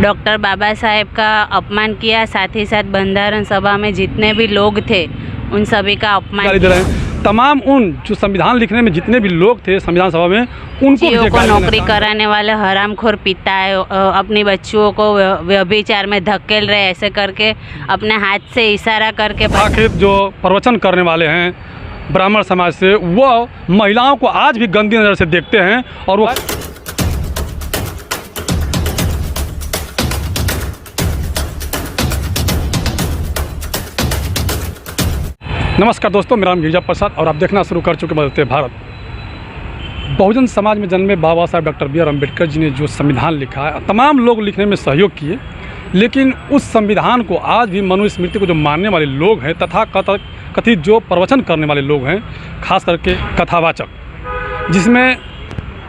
Doctor Baba Saheb का अपमान किया, साथ ही साथ बंधारण सभा में जितने भी लोग थे उन सभी का अपमान दे रहे हैं। तमाम उन जो संविधान लिखने में जितने भी लोग थे संविधान सभा में उनको नौकरी कराने वाले हरामखोर पिता है, अपनी बच्चियों को व्यभिचार में धकेल रहे, ऐसे करके अपने हाथ से इशारा करके आखिर जो प्रवचन करने वाले हैं ब्राह्मण समाज से, वो महिलाओं को आज भी गंदी नज़र से देखते हैं। और वो नमस्कार दोस्तों, मेरा नाम गिरिजा प्रसाद और आप देखना शुरू कर चुके बदलते भारत। बहुजन समाज में जन्मे बाबा साहब doctor B are Ambedkar ji ने जो संविधान लिखा है, तमाम लोग लिखने में सहयोग किए, लेकिन उस संविधान को आज भी मनुस्मृति को जो मानने वाले लोग हैं तथा कथित जो प्रवचन करने वाले लोग हैं, खास करके कथावाचक, जिसमें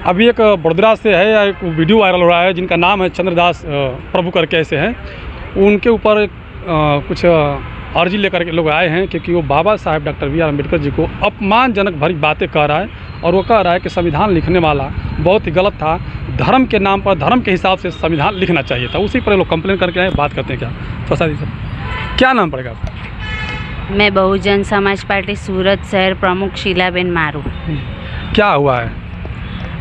अभी एक बड़ोदरा से है या एक वीडियो वायरल हो रहा है जिनका नाम है चंद्रदास प्रभु करके ऐसे हैं, उनके ऊपर कुछ अर्जी लेकर के लोग आए हैं क्योंकि वो Baba Saheb doctor B are Ambedkar ji को अपमानजनक भरी बातें कह रहा है। और वो कह रहा है कि संविधान लिखने वाला बहुत ही गलत था, धर्म के नाम पर धर्म के हिसाब से संविधान लिखना चाहिए था। उसी पर लोग कंप्लेन करके आए। बात करते हैं क्या थोड़ा सा, क्या नाम पड़ेगा आपका? मैं बहुजन समाज पार्टी सूरत शहर प्रमुख शीलाबेन मारू। क्या हुआ है?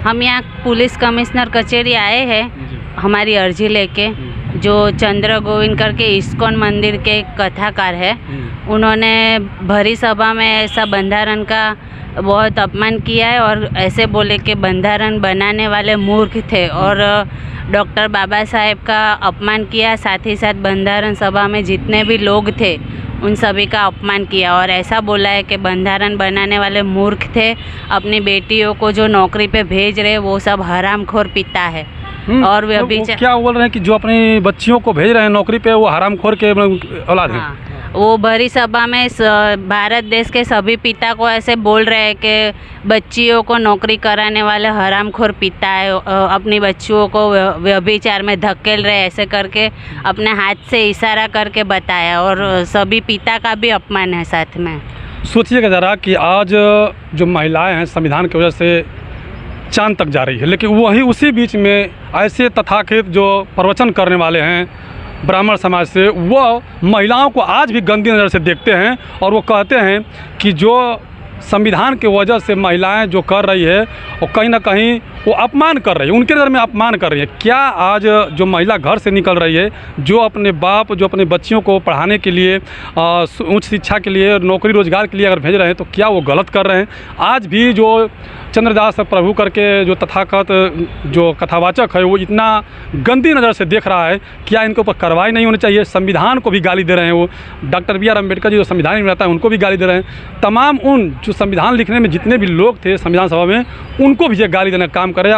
हम यहाँ पुलिस कमिश्नर कचहरी आए हैं हमारी अर्जी लेके। जो चंद्र गोविंद करके इस्कॉन मंदिर के कथाकार है, उन्होंने भरी सभा में ऐसा बंधारण का बहुत अपमान किया है और ऐसे बोले कि बंधारण बनाने वाले मूर्ख थे और डॉक्टर बाबा साहेब का अपमान किया, साथ ही साथ बंधारण सभा में जितने भी लोग थे उन सभी का अपमान किया और ऐसा बोला है कि बंधारण बनाने वाले मूर्ख थे, अपनी बेटियों को जो नौकरी पे भेज रहे वो सब हरामखोर पिता है। और वे अभी क्या बोल रहे हैं कि जो अपनी बच्चियों को भेज रहे हैं नौकरी पे वो हरामखोर के औलाद हैं। वो भरी सभा में भारत देश के सभी पिता को ऐसे बोल रहे हैं कि बच्चियों को नौकरी कराने वाले हरामखोर पिता है, अपनी बच्चियों को व्यभिचार में धकेल रहे, ऐसे करके अपने हाथ से इशारा करके बताया और सभी पिता का भी अपमान है साथ में। सोचिएगा ज़रा कि आज जो महिलाएं हैं संविधान की वजह से चांद तक जा रही है, लेकिन वही उसी बीच में ऐसे तथाकथित जो प्रवचन करने वाले हैं ब्राह्मण समाज से, वो महिलाओं को आज भी गंदी नज़र से देखते हैं। और वो कहते हैं कि जो संविधान के वजह से महिलाएं जो कर रही है वो कहीं ना कहीं वो अपमान कर रही है, उनके नज़र में अपमान कर रही है। क्या आज जो महिला घर से निकल रही है, जो अपने बाप जो अपने बच्चियों को पढ़ाने के लिए उच्च शिक्षा के लिए नौकरी रोजगार के लिए अगर भेज रहे हैं तो क्या वो गलत कर रहे हैं? आज भी जो चंद्रदास प्रभु करके जो तथाकथित जो कथावाचक है वो इतना गंदी नज़र से देख रहा है, क्या इनके ऊपर कार्रवाई नहीं होनी चाहिए? संविधान को भी गाली दे रहे हैं। वो doctor B are Ambedkar ji जो संविधान बनाता है उनको भी गाली दे रहे हैं। तमाम उन जो संविधान लिखने में जितने भी लोग थे संविधान सभा में उनको भी ये गाली देने का काम करे।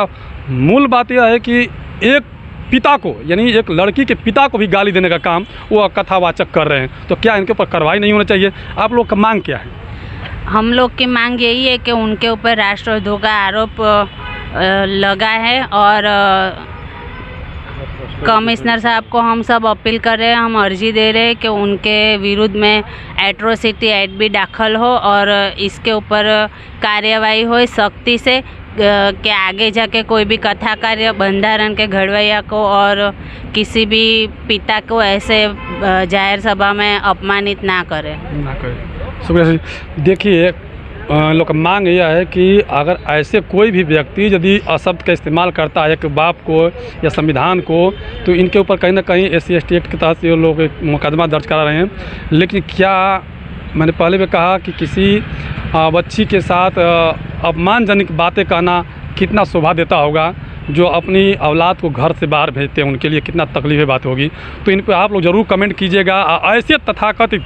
मूल बात यह है कि एक पिता को, यानी एक लड़की के पिता को भी गाली देने का काम वो कथावाचक कर रहे हैं, तो क्या इनके ऊपर कार्रवाई नहीं होनी चाहिए? आप लोग का मांग क्या है? हम लोग की मांग यही है कि उनके ऊपर राष्ट्रद्रोह का आरोप लगा है और कमिश्नर साहब को हम सब अपील कर रहे हैं, हम अर्जी दे रहे हैं कि उनके विरुद्ध में एट्रोसिटी एक्ट भी दाखिल हो और इसके ऊपर कार्यवाही हो सख्ती से कि आगे जाके कोई भी कथाकार या बंधारण के घड़वैया को और किसी भी पिता को ऐसे जाहिर सभा में अपमानित ना करे। शुक्रिया। देखिए, लोग का मांग यह है कि अगर ऐसे कोई भी व्यक्ति यदि अशब्द का इस्तेमाल करता है एक बाप को या संविधान को, तो इनके ऊपर कहीं ना कहीं SC/ST एक्ट के तहत ये लोग एक मुकदमा दर्ज करा रहे हैं। लेकिन क्या मैंने पहले भी कहा कि किसी बच्ची के साथ अपमानजनक बातें कहना कितना शोभा देता होगा, जो अपनी औलाद को घर से बाहर भेजते हैं उनके लिए कितना तकलीफ बात होगी। तो इन पर आप लोग ज़रूर कमेंट कीजिएगा। ऐसे तथाकथित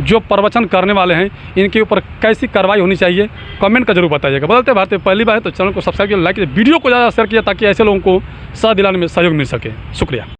जो प्रवचन करने वाले हैं इनके ऊपर कैसी कार्रवाई होनी चाहिए, कमेंट का जरूर बताइएगा। बदलते भारत पहली बार है तो चैनल को सब्सक्राइब कीजिए, लाइक कीजिए, वीडियो को ज़्यादा शेयर कीजिए ताकि ऐसे लोगों को साथ दिलाने में सहयोग मिल सके। शुक्रिया।